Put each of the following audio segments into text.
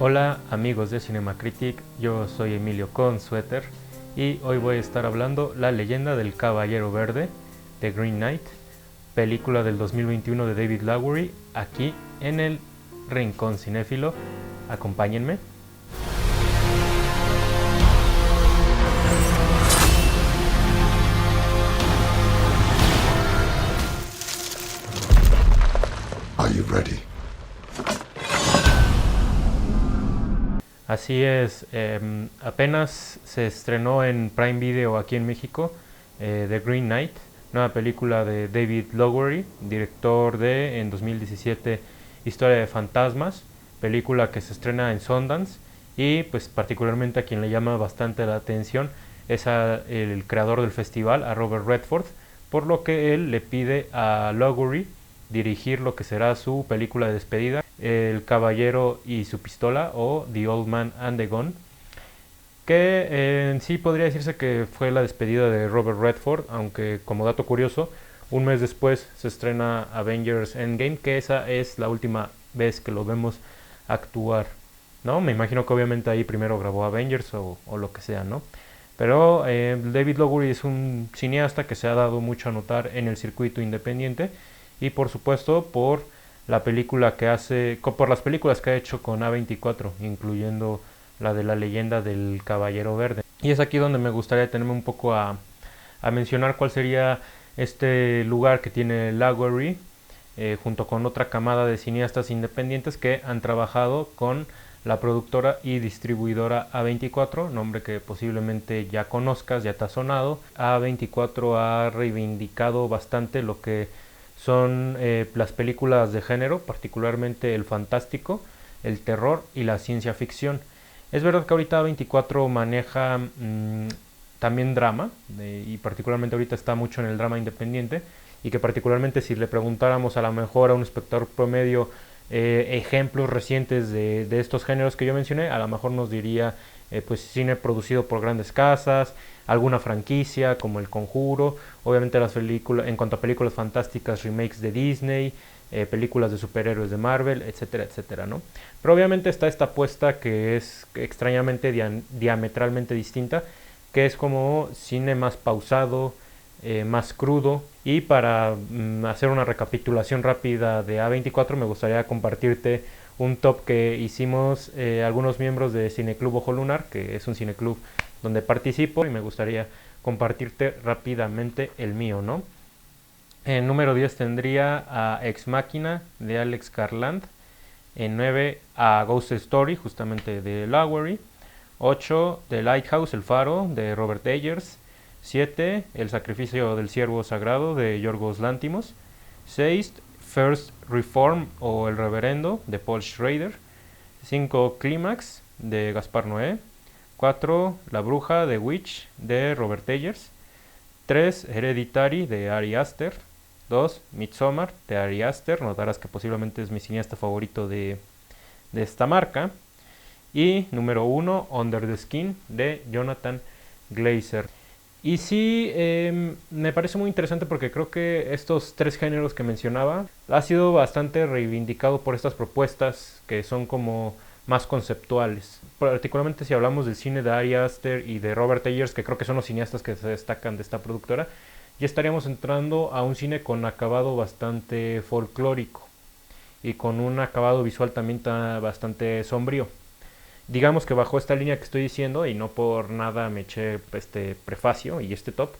Hola amigos de Cinema Critic, yo soy Emilio Consueter y hoy voy a estar hablando La leyenda del Caballero Verde, The Green Knight, película del 2021 de David Lowery, aquí en el Rincón Cinéfilo. Acompáñenme. Are you ready? Así es, apenas se estrenó en Prime Video aquí en México, The Green Knight, nueva película de David Lowery, director de, en 2017, Historia de Fantasmas, película que se estrena en Sundance y pues particularmente a quien le llama bastante la atención es el creador del festival, a Robert Redford, por lo que él le pide a Lowery dirigir lo que será su película de despedida, El Caballero y su Pistola, o The Old Man and the Gun, que en sí podría decirse que fue la despedida de Robert Redford, aunque como dato curioso, un mes después se estrena Avengers Endgame, que esa es la última vez que lo vemos actuar, ¿no? Me imagino que obviamente ahí primero grabó Avengers o lo que sea, ¿no? Pero David Lowery es un cineasta que se ha dado mucho a notar en el circuito independiente y por supuesto por la película que hace, por las películas que ha hecho con A24, incluyendo la de La leyenda del Caballero Verde. Y es aquí donde me gustaría detenerme un poco a mencionar cuál sería este lugar que tiene Lowery, junto con otra camada de cineastas independientes que han trabajado con la productora y distribuidora A24, nombre que posiblemente ya conozcas, ya te ha sonado. A24 ha reivindicado bastante lo que son las películas de género, particularmente el fantástico, el terror y la ciencia ficción. Es verdad que ahorita A24 maneja también drama, y particularmente ahorita está mucho en el drama independiente, y que particularmente si le preguntáramos a lo mejor a un espectador promedio ejemplos recientes de estos géneros que yo mencioné, a lo mejor nos diría pues cine producido por grandes casas, alguna franquicia como El Conjuro, obviamente las películas, en cuanto a películas fantásticas, remakes de Disney, películas de superhéroes de Marvel, etcétera, etcétera, ¿no? Pero obviamente está esta apuesta que es extrañamente diametralmente distinta, que es como cine más pausado, más crudo. Y para hacer una recapitulación rápida de A24 me gustaría compartirte un top que hicimos algunos miembros de Cineclub Ojo Lunar, que es un cineclub donde participo, y me gustaría compartirte rápidamente el mío, ¿no? En número 10 tendría a Ex Machina de Alex Garland. En 9 a Ghost Story, justamente de Lowery. 8 The Lighthouse, El Faro, de Robert Eggers. 7 El Sacrificio del Ciervo Sagrado, de Yorgos Lanthimos. 6 First Reform, o El Reverendo, de Paul Schrader. 5 Clímax, de Gaspar Noé. 4 La Bruja, de Witch, de Robert Eggers. 3 Hereditary, de Ari Aster. 2 Midsommar, de Ari Aster, notarás que posiblemente es mi cineasta favorito de esta marca. Y número 1 Under the Skin, de Jonathan Glazer. Y sí, me parece muy interesante porque creo que estos tres géneros que mencionaba ha sido bastante reivindicado por estas propuestas que son como más conceptuales. Particularmente si hablamos del cine de Ari Aster y de Robert Eggers, que creo que son los cineastas que se destacan de esta productora, ya estaríamos entrando a un cine con acabado bastante folclórico y con un acabado visual también bastante sombrío. Digamos que bajo esta línea que estoy diciendo, y no por nada me eché este prefacio y este top,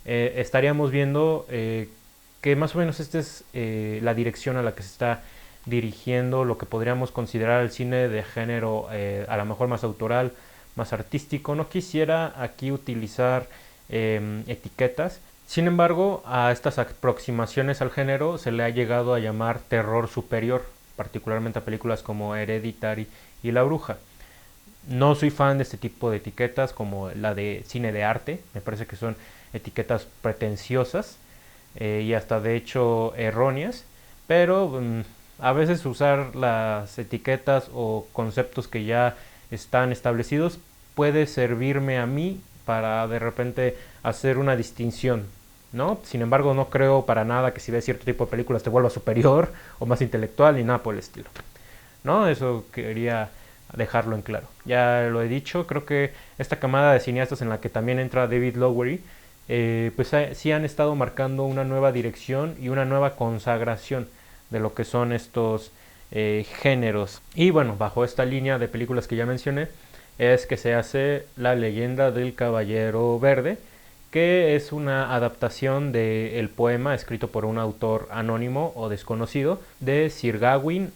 estaríamos viendo que más o menos esta es la dirección a la que se está dirigiendo lo que podríamos considerar el cine de género, a lo mejor más autoral, más artístico. No quisiera aquí utilizar etiquetas. Sin embargo, a estas aproximaciones al género se le ha llegado a llamar terror superior, particularmente a películas como Hereditary y La Bruja. No soy fan de este tipo de etiquetas como la de cine de arte, me parece que son etiquetas pretenciosas y hasta de hecho erróneas, pero a veces usar las etiquetas o conceptos que ya están establecidos puede servirme a mí para de repente hacer una distinción, ¿no? Sin embargo, no creo para nada que si ves cierto tipo de películas te vuelva superior o más intelectual ni nada por el estilo, ¿no? Eso quería dejarlo en claro. Ya lo he dicho, creo que esta camada de cineastas en la que también entra David Lowery, pues sí han estado marcando una nueva dirección y una nueva consagración de lo que son estos géneros. Y bueno, bajo esta línea de películas que ya mencioné, es que se hace La leyenda del Caballero Verde, que es una adaptación del poema escrito por un autor anónimo o desconocido de Sir Gawain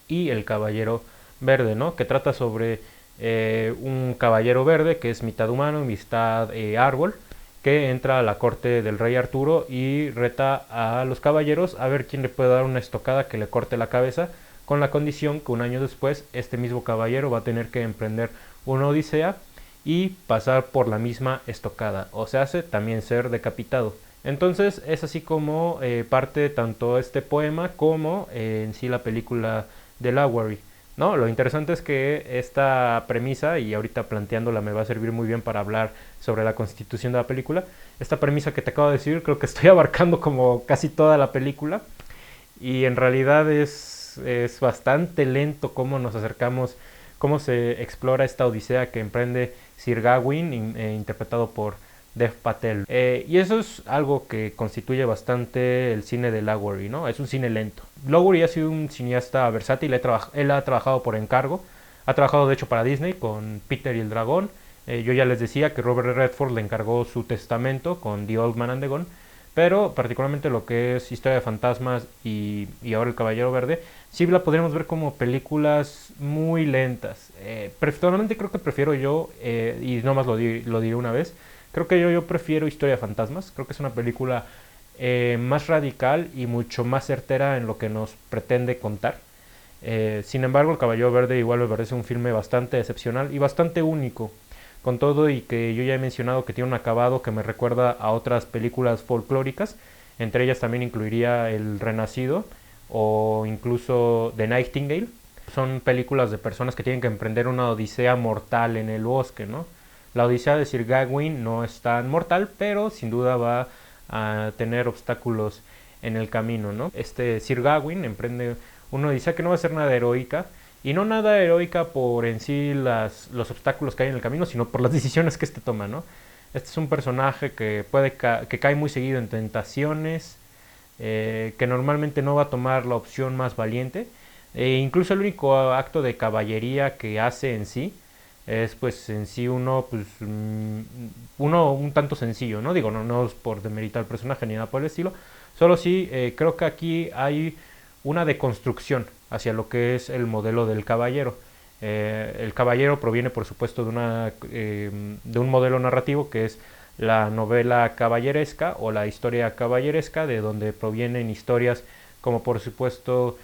y el Caballero Verde, ¿no? Que trata sobre un caballero verde que es mitad humano y mitad árbol, que entra a la corte del rey Arturo y reta a los caballeros a ver quién le puede dar una estocada que le corte la cabeza, con la condición que un año después este mismo caballero va a tener que emprender una odisea y pasar por la misma estocada, o se hace también ser decapitado. Entonces es así como parte tanto este poema como en sí la película de Lowery. No, lo interesante es que esta premisa, y ahorita planteándola me va a servir muy bien para hablar sobre la constitución de la película, esta premisa que te acabo de decir, creo que estoy abarcando como casi toda la película, y en realidad es bastante lento cómo nos acercamos, cómo se explora esta odisea que emprende Sir Gawain, interpretado por Dev Patel. Y eso es algo que constituye bastante el cine de Lowery, ¿no? Es un cine lento. Lowery ha sido un cineasta versátil, él ha trabajado por encargo, ha trabajado de hecho para Disney con Peter y el Dragón. Yo ya les decía que Robert Redford le encargó Su Testamento con The Old Man and the Gun, pero particularmente lo que es Historia de Fantasmas y ahora El Caballero Verde, sí la podríamos ver como películas muy lentas. Personalmente creo que prefiero yo, y nomás lo diré una vez, creo que yo prefiero Historia de Fantasmas. Creo que es una película más radical y mucho más certera en lo que nos pretende contar. Sin embargo, El Caballero Verde igual me parece un filme bastante excepcional y bastante único. Con todo y que yo ya he mencionado que tiene un acabado que me recuerda a otras películas folclóricas, entre ellas también incluiría El Renacido o incluso The Nightingale. Son películas de personas que tienen que emprender una odisea mortal en el bosque, ¿no? La odisea de Sir Gawain no es tan mortal, pero sin duda va a tener obstáculos en el camino, ¿no? Este Sir Gawain emprende una odisea que no va a ser nada heroica, y no nada heroica por en sí los obstáculos que hay en el camino, sino por las decisiones que este toma, ¿no? Este es un personaje que que cae muy seguido en tentaciones, que normalmente no va a tomar la opción más valiente, incluso el único acto de caballería que hace en sí es pues en sí uno un tanto sencillo, ¿no? Digo, no es por demeritar el personaje ni nada por el estilo, solo sí creo que aquí hay una deconstrucción hacia lo que es el modelo del caballero. El caballero proviene por supuesto de un modelo narrativo que es la novela caballeresca o la historia caballeresca, de donde provienen historias como por supuesto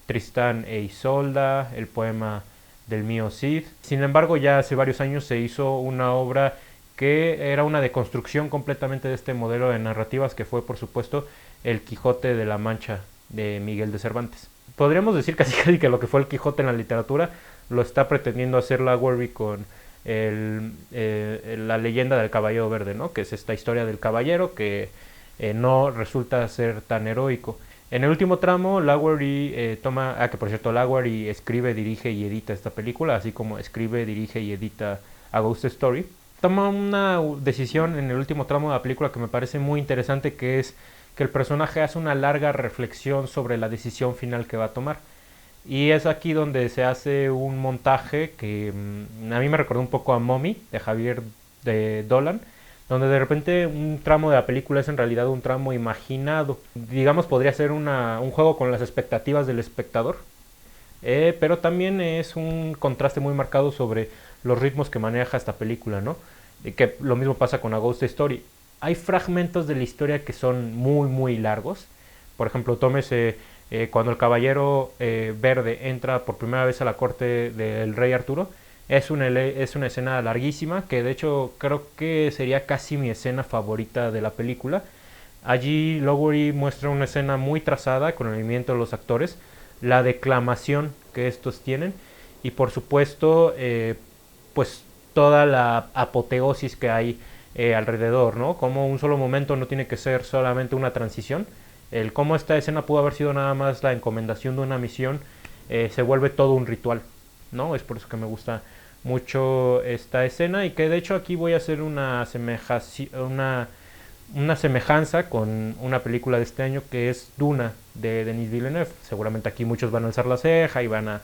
Tristán e Isolda, el poema del mío Cid. Sin embargo, ya hace varios años se hizo una obra que era una deconstrucción completamente de este modelo de narrativas, que fue por supuesto El Quijote de la Mancha de Miguel de Cervantes. Podríamos decir casi que lo que fue el Quijote en la literatura lo está pretendiendo hacer Lowery con la leyenda del Caballero Verde, ¿no? Que es esta historia del caballero que no resulta ser tan heroico. En el último tramo, Lowery que por cierto, Lowery escribe, dirige y edita esta película, así como escribe, dirige y edita A Ghost Story. Toma una decisión en el último tramo de la película que me parece muy interesante, que es que el personaje hace una larga reflexión sobre la decisión final que va a tomar. Y es aquí donde se hace un montaje que a mí me recordó un poco a Mommy, de Javier de Dolan, donde de repente un tramo de la película es en realidad un tramo imaginado. Digamos, podría ser un juego con las expectativas del espectador, pero también es un contraste muy marcado sobre los ritmos que maneja esta película, ¿no? Que lo mismo pasa con A Ghost Story. Hay fragmentos de la historia que son muy largos. Por ejemplo, tómese cuando el caballero verde entra por primera vez a la corte del rey Arturo. Es una escena larguísima, que de hecho creo que sería casi mi escena favorita de la película. Allí Lowery muestra una escena muy trazada con el movimiento de los actores, la declamación que estos tienen y por supuesto pues toda la apoteosis que hay alrededor, ¿no? Como un solo momento no tiene que ser solamente una transición. El cómo esta escena pudo haber sido nada más la encomendación de una misión se vuelve todo un ritual. ¿no? Es por eso que me gusta mucho esta escena y que de hecho aquí voy a hacer una semejanza con una película de este año que es Duna de Denis Villeneuve. Seguramente aquí muchos van a alzar la ceja y van a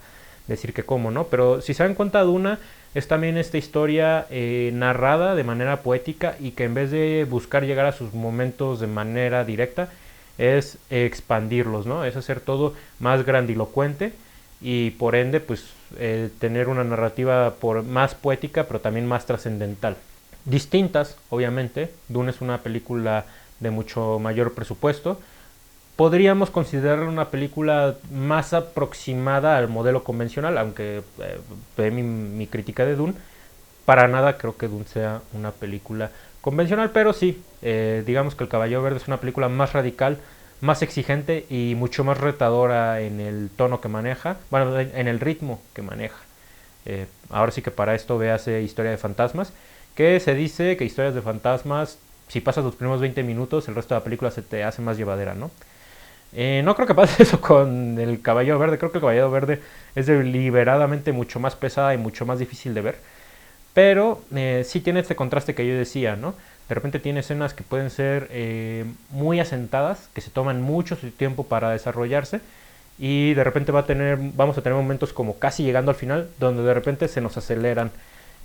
decir que cómo, ¿no? Pero si se dan cuenta, Duna es también esta historia narrada de manera poética y que en vez de buscar llegar a sus momentos de manera directa, es expandirlos, ¿no? Es hacer todo más grandilocuente y por ende, pues, tener una narrativa más poética, pero también más trascendental. Distintas, obviamente. Dune es una película de mucho mayor presupuesto. Podríamos considerarla una película más aproximada al modelo convencional, aunque ve mi crítica de Dune. Para nada creo que Dune sea una película convencional, pero sí, digamos que El Caballero Verde es una película más radical, más exigente y mucho más retadora en el tono que maneja, bueno, en el ritmo que maneja. Ahora sí que para esto véase Historia de Fantasmas, que se dice que Historias de Fantasmas, si pasas los primeros 20 minutos, el resto de la película se te hace más llevadera, ¿no? No creo que pase eso con El Caballero Verde. Creo que El Caballero Verde es deliberadamente mucho más pesada y mucho más difícil de ver. Pero sí tiene este contraste que yo decía, ¿no? De repente tiene escenas que pueden ser muy asentadas, que se toman mucho su tiempo para desarrollarse. Y de repente vamos a tener momentos como casi llegando al final, donde de repente se nos aceleran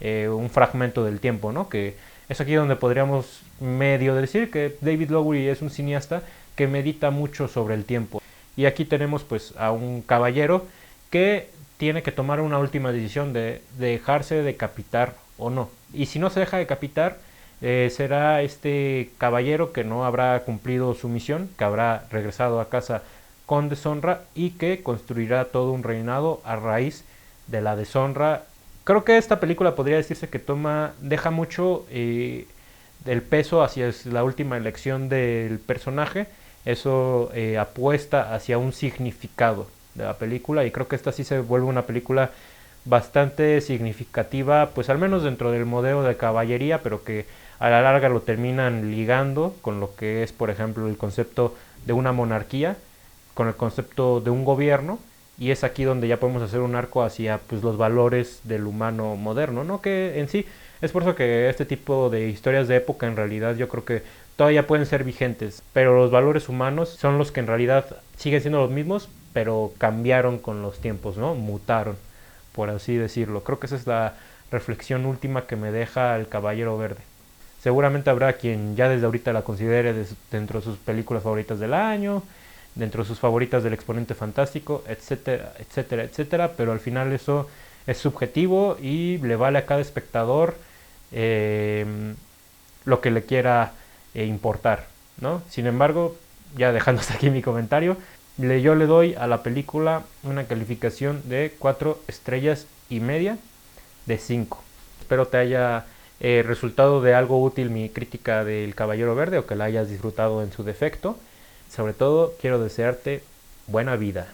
un fragmento del tiempo, ¿no? Que es aquí donde podríamos medio decir que David Lowery es un cineasta que medita mucho sobre el tiempo. Y aquí tenemos pues a un caballero que tiene que tomar una última decisión de dejarse decapitar o no. Y si no se deja decapitar, será este caballero que no habrá cumplido su misión, que habrá regresado a casa con deshonra y que construirá todo un reinado a raíz de la deshonra. Creo que esta película podría decirse que deja mucho el peso hacia la última elección del personaje. Eso apuesta hacia un significado de la película y creo que esta sí se vuelve una película bastante significativa, pues al menos dentro del modelo de caballería, pero que a la larga lo terminan ligando con lo que es, por ejemplo, el concepto de una monarquía, con el concepto de un gobierno, y es aquí donde ya podemos hacer un arco hacia pues los valores del humano moderno, ¿no? Que en sí es por eso que este tipo de historias de época en realidad yo creo que todavía pueden ser vigentes, pero los valores humanos son los que en realidad siguen siendo los mismos, pero cambiaron con los tiempos, ¿no? Mutaron, por así decirlo. Creo que esa es la reflexión última que me deja El Caballero Verde. Seguramente habrá quien ya desde ahorita la considere dentro de sus películas favoritas del año, dentro de sus favoritas del exponente fantástico, etcétera, etcétera, etcétera, pero al final eso es subjetivo y le vale a cada espectador lo que le quiera importar, ¿no? Sin embargo, ya dejando hasta aquí mi comentario, yo le doy a la película una calificación de 4 estrellas y media de 5. Espero te haya resultado de algo útil mi crítica del Caballero Verde o que la hayas disfrutado en su defecto. Sobre todo, quiero desearte buena vida.